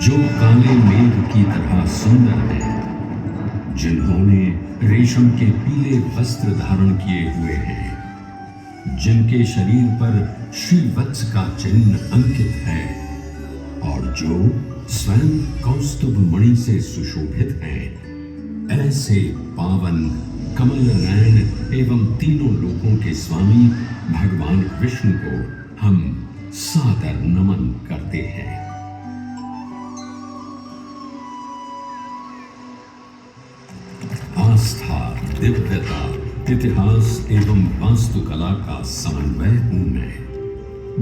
जो काले मेघ की तरह सुंदर हैं, जिन्होंने रेशम के पीले वस्त्र धारण किए हुए हैं, जिनके शरीर पर श्रीवत्स का चिन्ह अंकित है और जो स्वयं कौस्तुभ मणि से सुशोभित हैं, ऐसे पावन कमल नयन एवं तीनों लोकों के स्वामी भगवान विष्णु को हम सादर नमन करते हैं। आस्था, दिव्यता, इतिहास एवं वास्तुकला का समन्वय हूं मैं।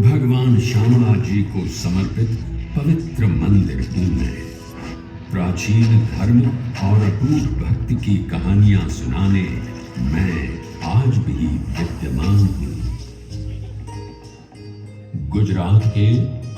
भगवान श्यामला जी को समर्पित पवित्र मंदिर हूं मैं। प्राचीन धर्म और अटूट भक्ति की कहानियां सुनाने मैं आज भी विद्यमान हूं। गुजरात के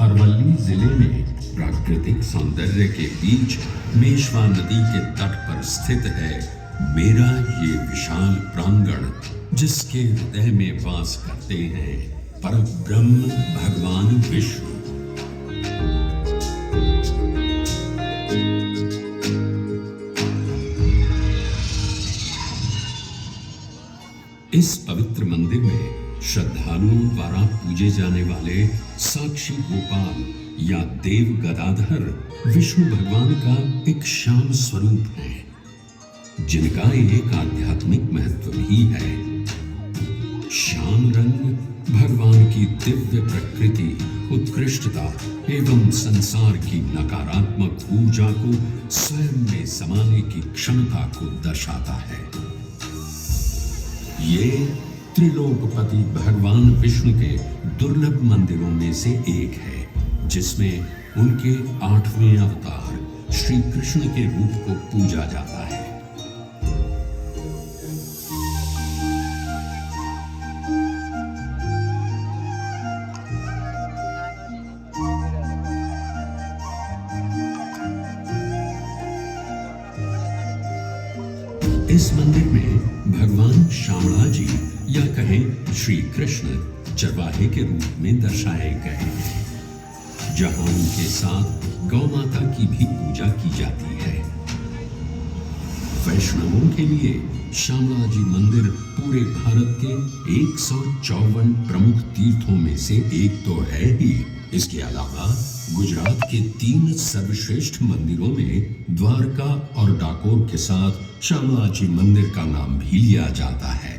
अरवल्ली जिले में प्राकृतिक सौंदर्य के बीच मेश्वा नदी के तट पर स्थित है मेरा ये विशाल प्रांगण, जिसके हृदय में वास करते हैं परब्रह्म भगवान विष्णु। इस पवित्र मंदिर में श्रद्धालुओं द्वारा पूजे जाने वाले साक्षी गोपाल या देव गदाधर विष्णु भगवान का एक श्याम स्वरूप है, जिनका एक आध्यात्मिक महत्व भी है। श्याम रंग भगवान की दिव्य प्रकृति, उत्कृष्टता एवं संसार की नकारात्मक ऊर्जा को स्वयं में समाने की क्षमता को दर्शाता है। ये त्रिलोकपति भगवान विष्णु के दुर्लभ मंदिरों में से एक है, जिसमें उनके 8वें अवतार श्री कृष्ण के रूप को पूजा जाता है। इस मंदिर में भगवान श्यामला जी या कहें श्री कृष्ण चरवाहे के रूप में दर्शाए गए हैं, जहां उनके साथ गौ माता की भी पूजा की जाती है। वैष्णवों के लिए श्यामला जी मंदिर पूरे भारत के 154 प्रमुख तीर्थों में से एक तो है ही। इसके अलावा गुजरात के 3 सर्वश्रेष्ठ मंदिरों में द्वारका और डाकोर के साथ श्यामला जी मंदिर का नाम भी लिया जाता है।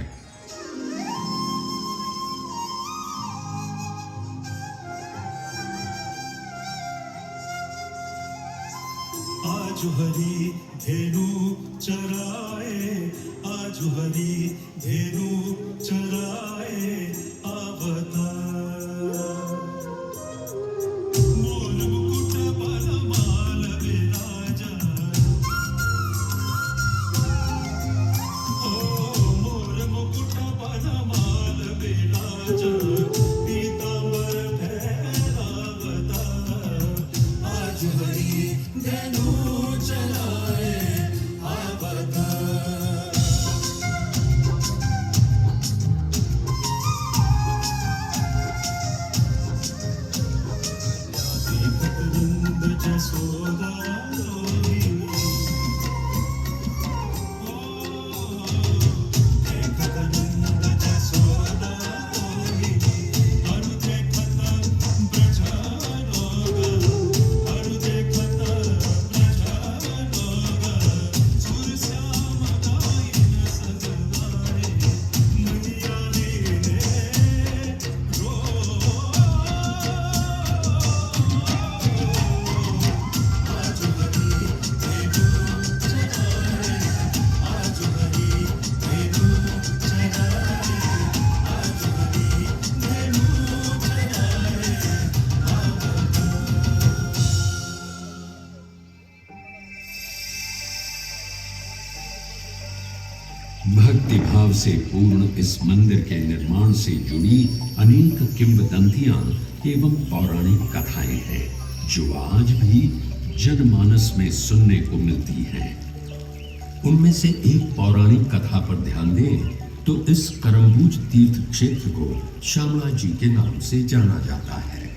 आज हरी धेनु चराए, आज हरी धेनु चराए आवता। मोर मुकुट बलमाल विराजा, ओ मोर मुकुट बलमाल विराजा, पीतांबर फहरावता। आज हरी धेनु चराए आवता। वृंद जसोदा रोहिणी, देखत नंद जसोदा रोहिणी, अरु देखत ब्रजा लोगा, अरु देखत ब्रजा लोगा, सुर श्याम गायन सगवाए, नदिया लीने रो। आज हरी धेनु चराए, आज हरी धेनु चराए, आज हरी धेनु चराए आवता। भक्ति भाव से पूर्ण इस मंदिर के निर्माण से जुड़ी अनेक किंवदंतियां एवं पौराणिक कथाएं हैं, जो आज भी जनमानस में सुनने को मिलती हैं। उनमें से एक पौराणिक कथा पर ध्यान दें तो इस करम्बूज तीर्थ क्षेत्र को श्यामला जी के नाम से जाना जाता है।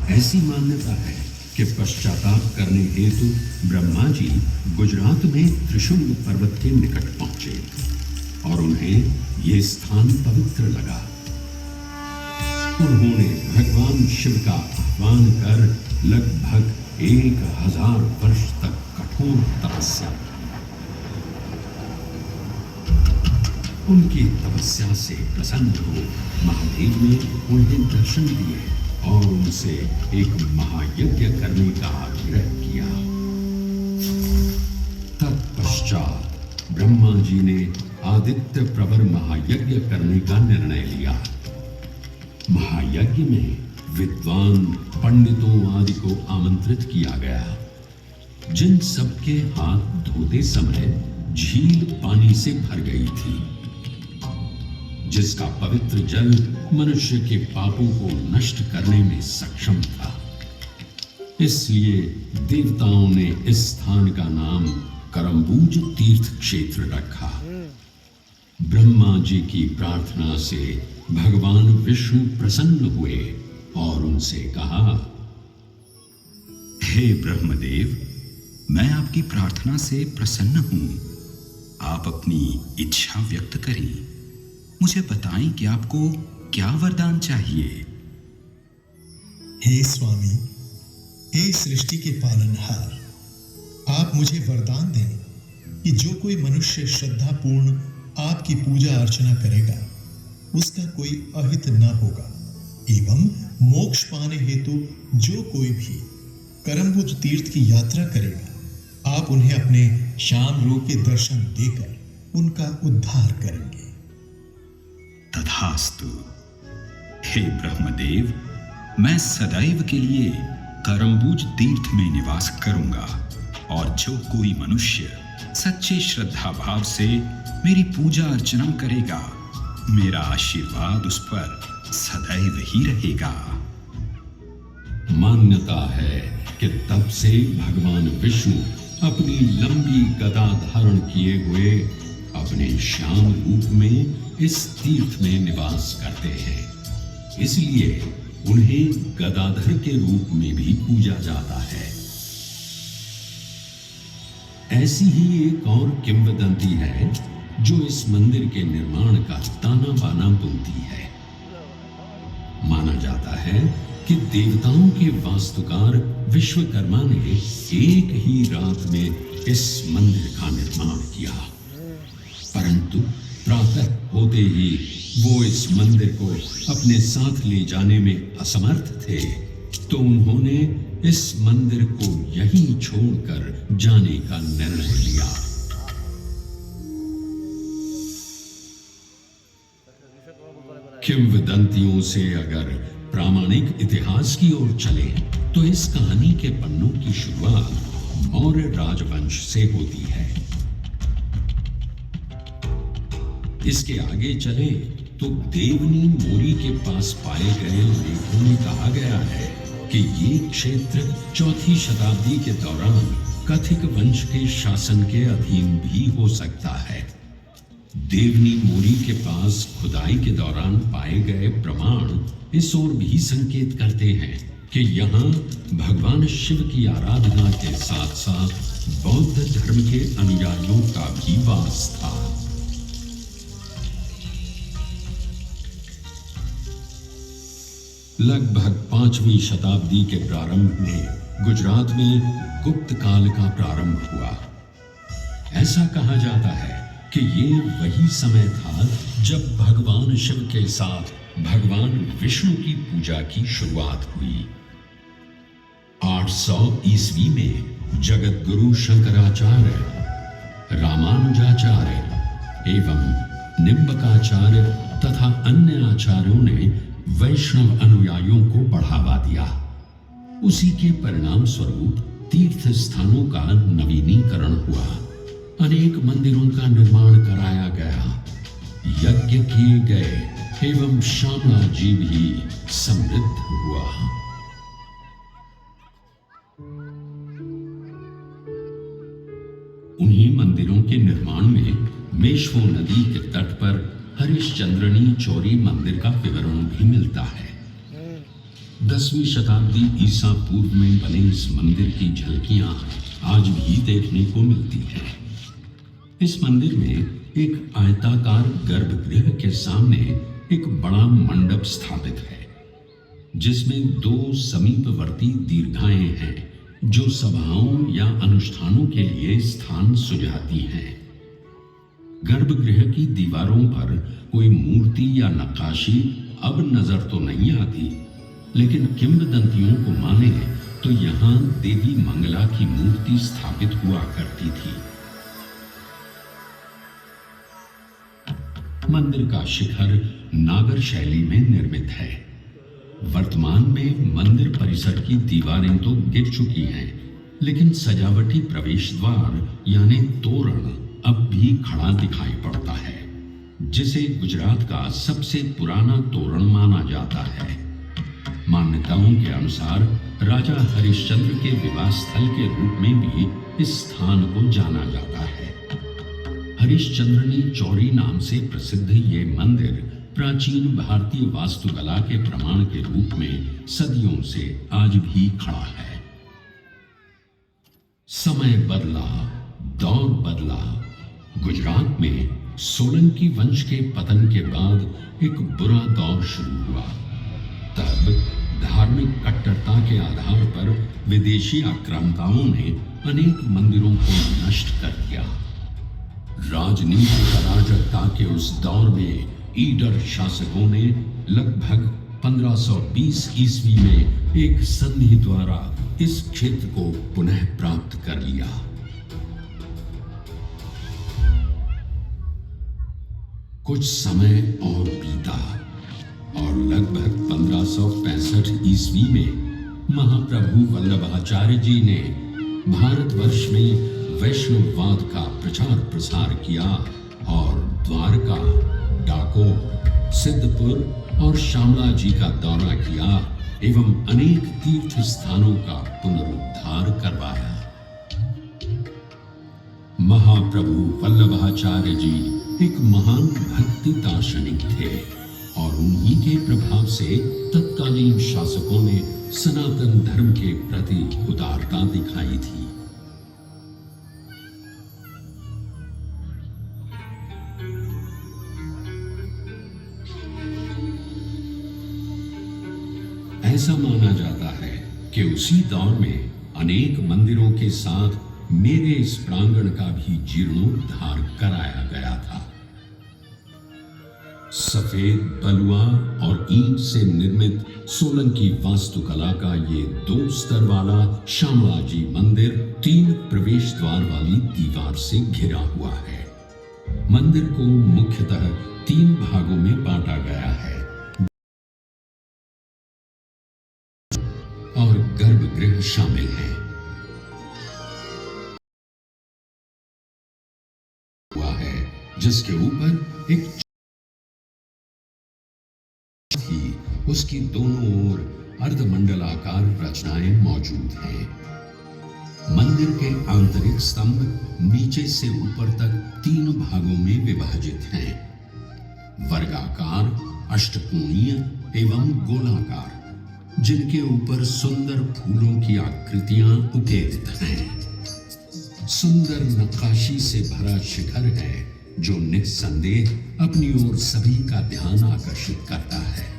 ऐसी मान्यता है कि पश्चाताप करने हेतु ब्रह्मा जी गुजरात में त्रिशूल पर्वत के निकट पहुंचे और उन्हें यह स्थान पवित्र लगा। उन्होंने भगवान शिव का आह्वान कर लगभग 1000 वर्ष तक कठोर तपस्या की। उनकी तपस्या से प्रसन्न हो महादेव ने उन्हें दर्शन दिए और उनसे एक महायज्ञ करने का आग्रह किया। तत्पश्चात ब्रह्मा जी ने आदित्य प्रवर महायज्ञ करने का निर्णय लिया। महायज्ञ में विद्वान पंडितों आदि को आमंत्रित किया गया, जिन सबके हाथ धोते समय झील पानी से भर गई थी, जिसका पवित्र जल मनुष्य के पापों को नष्ट करने में सक्षम था। इसलिए देवताओं ने इस स्थान का नाम करम्बूज तीर्थ क्षेत्र रखा। ब्रह्मा जी की प्रार्थना से भगवान विष्णु प्रसन्न हुए और उनसे कहा, हे ब्रह्मदेव, मैं आपकी प्रार्थना से प्रसन्न हूं। आप अपनी इच्छा व्यक्त करें। मुझे बताएं कि आपको क्या वरदान चाहिए। हे स्वामी, हे सृष्टि के पालनहार, आप मुझे वरदान दें कि जो कोई मनुष्य श्रद्धापूर्ण आपकी पूजा अर्चना करेगा उसका कोई अहित न होगा, एवं मोक्ष पाने हेतु जो कोई भी करम्बुज तीर्थ की यात्रा करेगा, आप उन्हें अपने श्याम रूप के दर्शन देकर उनका उद्धार करेंगे। तथास्तु। हे ब्रह्मदेव, मैं सदैव के लिए करम्बूज तीर्थ में निवास करूंगा और जो कोई मनुष्य सच्चे श्रद्धा भाव से मेरी पूजा अर्चना करेगा, मेरा आशीर्वाद उस पर सदैव ही रहेगा। मान्यता है कि तब से भगवान विष्णु अपनी लंबी गदा धारण किए हुए अपने श्याम रूप में इस तीर्थ में निवास करते हैं। इसलिए उन्हें गदाधर के रूप में भी पूजा जाता है। ऐसी ही एक और किंवदंती है जो इस मंदिर के निर्माण का ताना बाना बुनती है। माना जाता है कि देवताओं के वास्तुकार विश्वकर्मा ने एक ही रात में इस मंदिर का निर्माण किया, परंतु प्रातः होते ही वो इस मंदिर को अपने साथ ले जाने में असमर्थ थे, तो उन्होंने इस मंदिर को यहीं छोड़कर जाने का निर्णय लिया। किंवदंतियों से अगर प्रामाणिक इतिहास की ओर चले तो इस कहानी के पन्नों की शुरुआत मौर्य राजवंश से होती है। इसके आगे चले तो देवनी मोरी के पास पाए गए लेखों में कहा गया है कि ये क्षेत्र 4वीं शताब्दी के दौरान कथिक वंश के शासन के अधीन भी हो सकता है। देवनी मोरी के पास खुदाई के दौरान पाए गए प्रमाण इस ओर भी संकेत करते हैं कि यहाँ भगवान शिव की आराधना के साथ साथ बौद्ध धर्म के अनुयायियों का भी वास था। लगभग 5वीं शताब्दी के प्रारंभ में गुजरात में गुप्त काल का प्रारंभ हुआ। ऐसा कहा जाता है कि ये वही समय था जब भगवान शिव के साथ भगवान विष्णु की पूजा की शुरुआत हुई। 800 ईस्वी में जगत गुरु शंकराचार्य, रामानुजाचार्य एवं निम्बकाचार्य तथा अन्य आचार्यों ने वैष्णव अनुयायियों को बढ़ावा दिया। उसी के परिणाम स्वरूप तीर्थ स्थानों का नवीनीकरण हुआ, अनेक मंदिरों का निर्माण कराया गया, यज्ञ किए गए एवं श्यामला जी भी समृद्ध हुआ। उन्हीं मंदिरों के निर्माण में मेश्वो नदी के तट पर हरिश्चंद्रनी चौरी मंदिर का विवरण भी मिलता है। 10वीं शताब्दी ईसा पूर्व में बने इस मंदिर की झलकियां आज भी देखने को मिलती हैं। इस मंदिर में एक आयताकार गर्भगृह के सामने एक बड़ा मंडप स्थापित है, जिसमें 2 समीपवर्ती दीर्घाएं हैं जो सभाओं या अनुष्ठानों के लिए स्थान सुझाती हैं। गर्भगृह की दीवारों पर कोई मूर्ति या नक्काशी अब नजर तो नहीं आती, लेकिन किंवदंतियों को माने तो यहां देवी मंगला की मूर्ति स्थापित हुआ करती थी। मंदिर का शिखर नागर शैली में निर्मित है। वर्तमान में मंदिर परिसर की दीवारें तो गिर चुकी हैं, लेकिन सजावटी प्रवेश द्वार यानी तोरण अब भी खड़ा दिखाई पड़ता है, जिसे गुजरात का सबसे पुराना तोरण माना जाता है। मान्यताओं के अनुसार राजा हरिश्चंद्र के विवाह स्थल के रूप में भी इस स्थान को जाना जाता है। हरिश्चंद्रनी चौरी नाम से प्रसिद्ध ये मंदिर प्राचीन भारतीय वास्तुकला के प्रमाण के रूप में सदियों से आज भी खड़ा है। समय बदला, दौर बदला। गुजरात में सोलंकी वंश के पतन के बाद एक बुरा दौर शुरू हुआ। तब धार्मिक कट्टरता के आधार पर विदेशी आक्रांताओं ने अनेक मंदिरों को नष्ट कर दिया। राजनीतिक अराजकता के उस दौर में ईडर शासकों ने लगभग 1520 ईस्वी में एक संधि द्वारा इस क्षेत्र को पुनः प्राप्त कर लिया। कुछ समय और बीता और लगभग 1565 ईस्वी में महाप्रभु वल्लभाचार्य जी ने भारतवर्ष में वैष्णववाद का प्रचार प्रसार किया और द्वारका, डाकोर, सिद्धपुर और शामला जी का दौरा किया एवं अनेक तीर्थ स्थानों का पुनरुद्धार करवाया। महाप्रभु वल्लभाचार्य जी एक महान भक्ति दार्शनिक थे और उन्हीं के प्रभाव से तत्कालीन शासकों ने सनातन धर्म के प्रति उदारता दिखाई थी। ऐसा माना जाता है कि उसी दौर में अनेक मंदिरों के साथ मेरे इस प्रांगण का भी जीर्णोद्धार कराया गया था। सफेद बलुआ और ईंट से निर्मित सोलंकी वास्तुकला का ये 2 स्तर वाला शामला जी मंदिर 3 प्रवेश द्वार वाली दीवार से घिरा हुआ है। मंदिर को मुख्यतः 3 भागों में बांटा गया है और गर्भगृह शामिल है। हुआ है जिसके ऊपर एक थी, उसकी दोनों ओर अर्धमंडलाकार रचनाएं मौजूद हैं। मंदिर के आंतरिक स्तंभ नीचे से ऊपर तक 3 भागों में विभाजित हैं, वर्गाकार, अष्टकोणीय एवं गोलाकार, जिनके ऊपर सुंदर फूलों की आकृतियां उकेरित हैं। सुंदर नक्काशी से भरा शिखर है जो निस्संदेह अपनी ओर सभी का ध्यान आकर्षित करता है।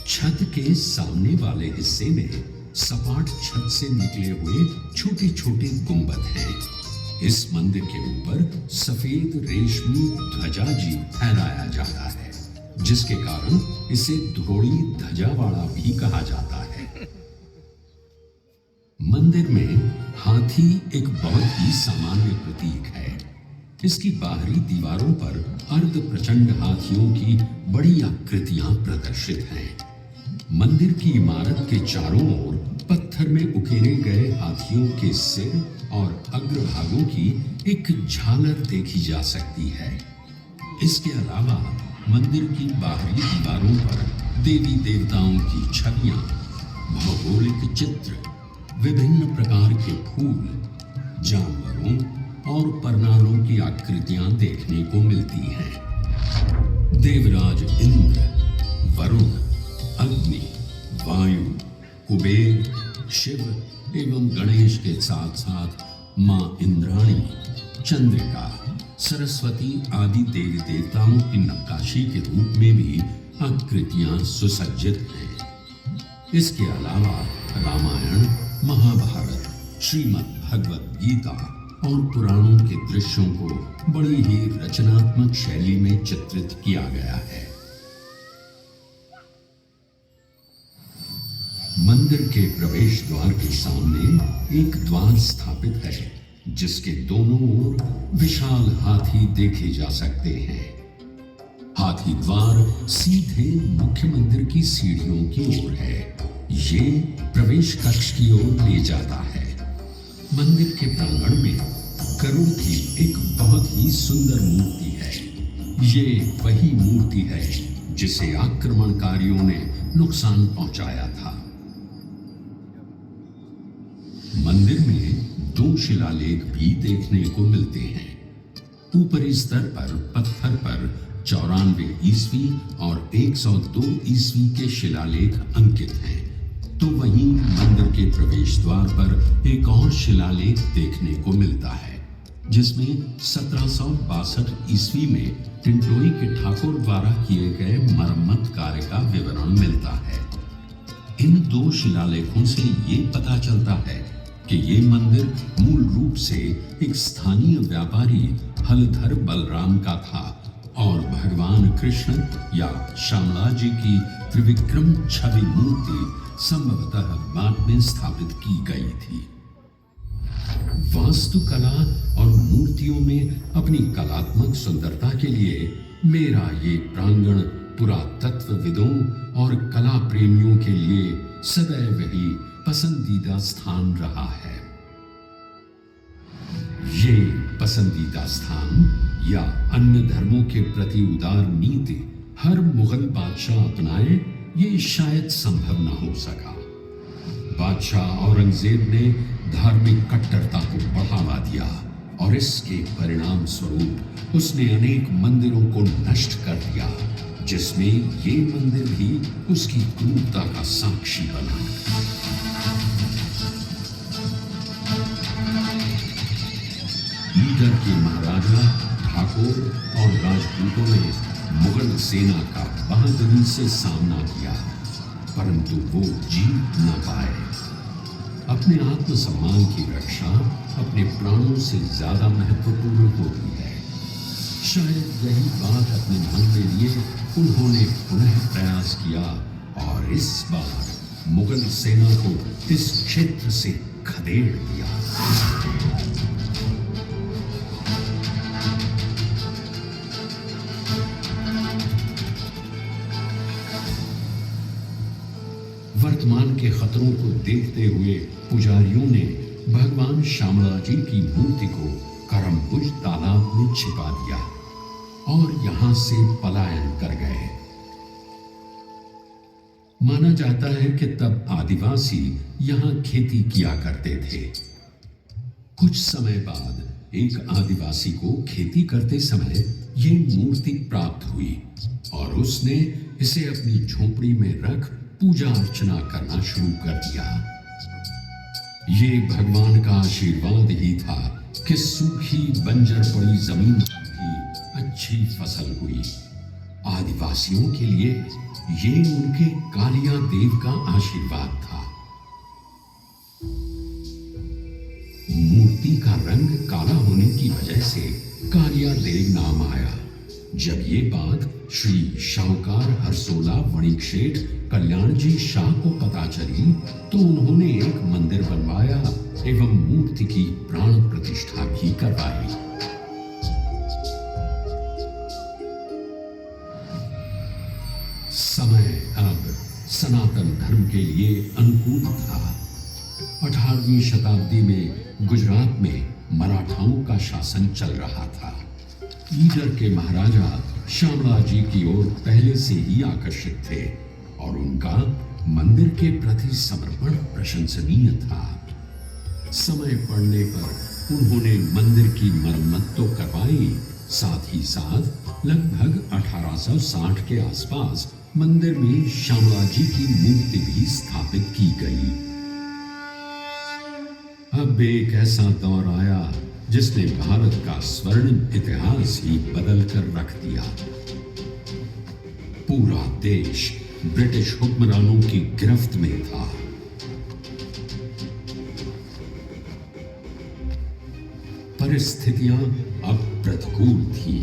छत के सामने वाले हिस्से में सपाट छत से निकले हुए छोटे छोटे गुंबद हैं। इस मंदिर के ऊपर सफेद रेशमी ध्वजा जी फहराया जाता है, जिसके कारण इसे ध्रोड़ी ध्वजावाड़ा भी कहा जाता है। मंदिर में हाथी एक बहुत ही सामान्य प्रतीक है। इसकी बाहरी दीवारों पर अर्ध प्रचंड हाथियों की बड़ी आकृतियां प्रदर्शित हैं। मंदिर की इमारत के चारों ओर पत्थर में उकेरे गए हाथियों के सिर और अग्रभागों की एक झालर देखी जा सकती है। इसके अलावा मंदिर की बाहरी दीवारों पर देवी देवताओं की छवियां, भौगोलिक चित्र, विभिन्न प्रकार के फूल, जानवरों और परनालों की आकृतियां देखने को मिलती हैं। देवराज इंद्र, वरुण, अग्नि, वायु, कुबेर, शिव एवं गणेश के साथ साथ मां इंद्राणी, चंद्रिका, सरस्वती आदि देवी देवताओं की नक्काशी के रूप में भी आकृतियां सुसज्जित हैं। इसके अलावा रामायण, महाभारत, श्रीमद् भगवत गीता और पुराणों के दृश्यों को बड़ी ही रचनात्मक शैली में चित्रित किया गया है। मंदिर के प्रवेश द्वार के सामने एक द्वार स्थापित है, जिसके दोनों ओर विशाल हाथी देखे जा सकते हैं। हाथी द्वार सीधे मुख्य मंदिर की सीढ़ियों की ओर है। ये प्रवेश कक्ष की ओर ले जाता है। मंदिर के प्रांगण में गरुड़ की एक बहुत ही सुंदर मूर्ति है। ये वही मूर्ति है जिसे आक्रमणकारियों ने नुकसान पहुंचाया था। मंदिर में 2 शिलालेख भी देखने को मिलते हैं। ऊपरी स्तर पर पत्थर पर 94 ईस्वी और 102 ईस्वी के शिलालेख अंकित हैं। तो वहीं मंदिर के प्रवेश द्वार पर एक और शिलालेख देखने को मिलता है, जिसमें 1762 ईस्वी में टिंटोई के ठाकुर द्वारा किए गए मरम्मत कार्य का विवरण मिलता है। इन 2 शिलालेखों से ये पता चलता है कि ये मंदिर मूल रूप से एक स्थानीय व्यापारी हलधर बलराम का था और भगवान कृष्ण या श्यामला जी की त्रिविक्रम छवि मूर्ति संभवतः बाद में स्थापित की गई थी। वास्तुकला और मूर्तियों में अपनी कलात्मक सुंदरता के लिए मेरा ये प्रांगण पुरातत्वविदों और कला प्रेमियों के लिए सदैव ही पसंदीदा स्थान रहा है। ये पसंदीदा स्थान या अन्य धर्मों के प्रति उदार नीति हर मुगल बादशाह अपनाए, ये शायद संभव न हो सका। बादशाह औरंगजेब ने धार्मिक कट्टरता को बढ़ावा दिया और इसके परिणाम स्वरूप उसने अनेक मंदिरों को नष्ट कर दिया, जिसमें ये मंदिर भी उसकी क्रूरता का साक्षी बना। ईडर के महाराजा, ठाकुर और राजपूतों ने मुगल सेना का बहादुरी से सामना किया, परंतु वो जीत न पाए। अपने आत्मसम्मान की रक्षा अपने प्राणों से ज्यादा महत्वपूर्ण होती है। शायद यही बात अपने मन में लिए उन्होंने पुनः प्रयास किया और इस बार मुगल सेना को इस क्षेत्र से खदेड़ दिया। वर्तमान के खतरों को देखते हुए पुजारियों ने भगवान श्यामला जी की मूर्ति को करमबुज तालाब में छिपा दिया और यहां से पलायन कर गए। माना जाता है कि तब आदिवासी यहां खेती किया करते थे। कुछ समय बाद एक आदिवासी को खेती करते समय ये मूर्ति प्राप्त हुई और उसने इसे अपनी झोपड़ी में रख पूजा अर्चना करना शुरू कर दिया। ये भगवान का आशीर्वाद ही था कि सूखी बंजर पड़ी जमीन पर भी अच्छी फसल हुई। आदिवासियों के लिए ये उनके कालिया देव का आशीर्वाद था। मूर्ति का रंग काला होने की वजह से कालिया देव नाम आया। जब ये बात श्री शाहूकार हरसोला वणिक शेठ कल्याण जी शाह को पता चली तो उन्होंने एक मंदिर बनवाया एवं मूर्ति की प्राण प्रतिष्ठा भी करवाई। समय अब सनातन धर्म के लिए अनुकूल था। 18वीं शताब्दी में गुजरात में मराठाओं का शासन चल रहा था। ईडर के महाराजा श्यामला जी की ओर पहले से ही आकर्षित थे और उनका मंदिर के प्रति समर्पण प्रशंसनीय था। समय पड़ने पर उन्होंने मंदिर की मरम्मत तो करवाई, साथ ही साथ लगभग 1860 के आसपास मंदिर में श्यामला जी की मूर्ति भी स्थापित की गई। अब एक ऐसा दौर आया जिसने भारत का स्वर्णिम इतिहास ही बदल कर रख दिया। पूरा देश ब्रिटिश हुक्मरानों की गिरफ्त में था। परिस्थितियां अब प्रतिकूल थी।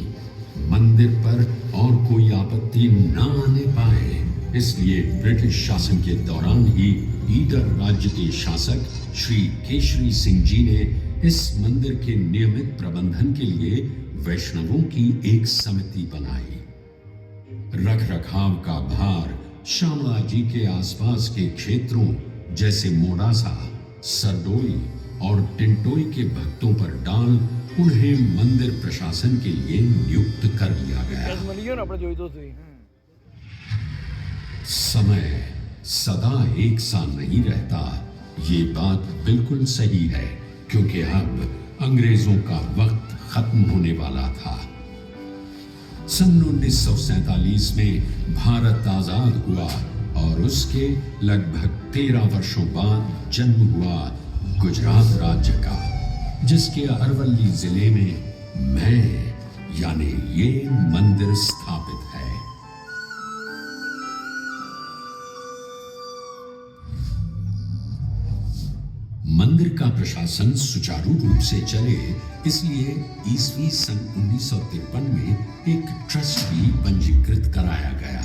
मंदिर पर और कोई आपत्ति न आने पाए, इसलिए ब्रिटिश शासन के दौरान ही ईडर राज्य के शासक श्री केशरी सिंह जी ने इस मंदिर के नियमित प्रबंधन के लिए वैष्णवों की एक समिति बनाई। रख रखाव का भार श्यामला जी के आसपास के क्षेत्रों जैसे मोडासा, सरडोई और टिंटोई के भक्तों पर डाल उन्हें मंदिर प्रशासन के लिए नियुक्त कर लिया गया। समय सदा एक सा नहीं रहता, ये बात बिल्कुल सही है, क्योंकि अब अंग्रेजों का वक्त खत्म होने वाला था। सन 1947 में भारत आजाद हुआ और उसके लगभग 13 वर्षों बाद जन्म हुआ गुजरात राज्य का, जिसके अरवल्ली जिले में मैं यानी ये मंदिर स्थापित है। मंदिर का प्रशासन सुचारू रूप से चले, इसलिए ईस्वी सन 1953 में एक ट्रस्ट भी पंजीकृत कराया गया।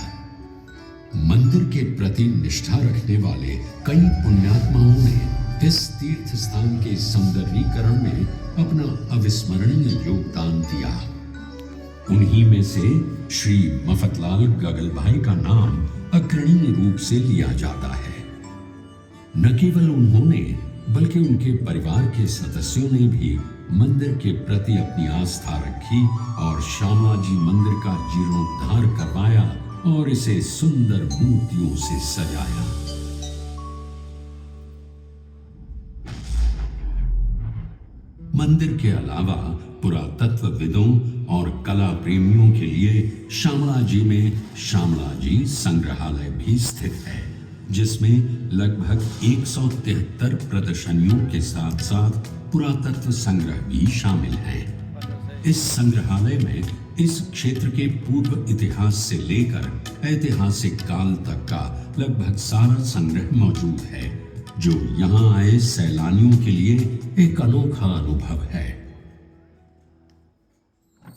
मंदिर के प्रति निष्ठा रखने वाले कई पुण्यात्माओं ने इस तीर्थ स्थान के सौंदर्यीकरण में अपना अविस्मरणीय योगदान दिया। उन्हीं में से श्री मफतलाल गगलभाई का नाम अग्रणी रूप से लिया जाता है। न केवल उन्होंने बल्कि उनके परिवार के सदस्यों ने भी मंदिर के प्रति अपनी आस्था रखी और श्यामला जी मंदिर का जीर्णोद्धार करवाया और इसे सुंदर मूर्तियों से सजाया। मंदिर के अलावा पुरातत्वविदों और कला प्रेमियों के लिए श्यामला जी में श्यामला जी संग्रहालय भी स्थित है, जिसमें लगभग 173 प्रदर्शनियों के साथ साथ पुरातत्व संग्रह भी शामिल हैं। इस संग्रहालय में इस क्षेत्र के पूर्व इतिहास से लेकर ऐतिहासिक काल तक का लगभग सारा संग्रह मौजूद है, जो यहाँ आए सैलानियों के लिए एक अनोखा अनुभव है।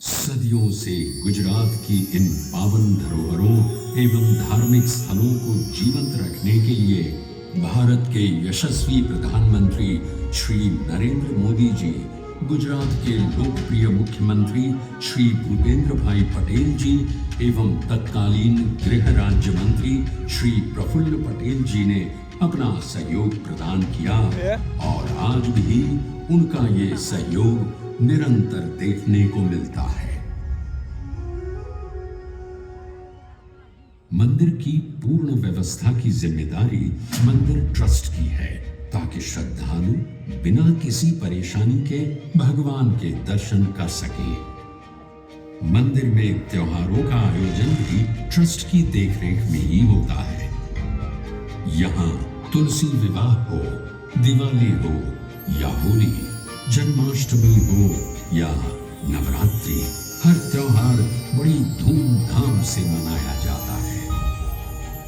सदियों से गुजरात की इन पावन धरोहरों एवं धार्मिक स्थलों को जीवंत रखने के लिए भारत के यशस्वी प्रधानमंत्री श्री नरेंद्र मोदी जी, गुजरात के लोकप्रिय मुख्यमंत्री श्री भूपेंद्र भाई पटेल जी एवं तत्कालीन गृह राज्य मंत्री श्री प्रफुल्ल पटेल जी ने अपना सहयोग प्रदान किया और आज भी उनका ये सहयोग निरंतर देखने को मिलता है। मंदिर की पूर्ण व्यवस्था की जिम्मेदारी मंदिर ट्रस्ट की है, ताकि श्रद्धालु बिना किसी परेशानी के भगवान के दर्शन कर सके। मंदिर में त्योहारों का आयोजन भी ट्रस्ट की देखरेख में ही होता है। यहाँ तुलसी विवाह हो, दिवाली हो या होली, जन्माष्टमी हो या नवरात्रि, हर त्योहार बड़ी धूमधाम से मनाया जाता है।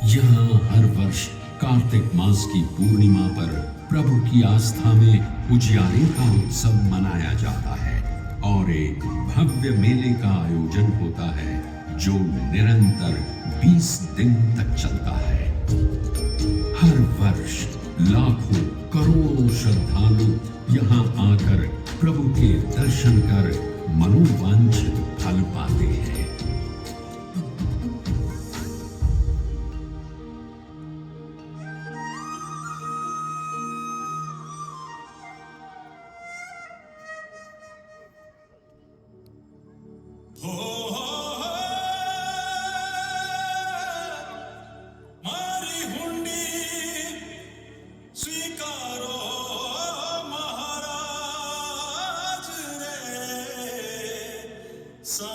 यहाँ हर वर्ष कार्तिक मास की पूर्णिमा पर प्रभु की आस्था में उजियारे का उत्सव मनाया जाता है और एक भव्य मेले का आयोजन होता है, जो निरंतर 20 दिन तक चलता है। हर वर्ष लाखों करोड़ों श्रद्धालु यहाँ आकर प्रभु के दर्शन कर मनोवांछित फल पाते हैं। So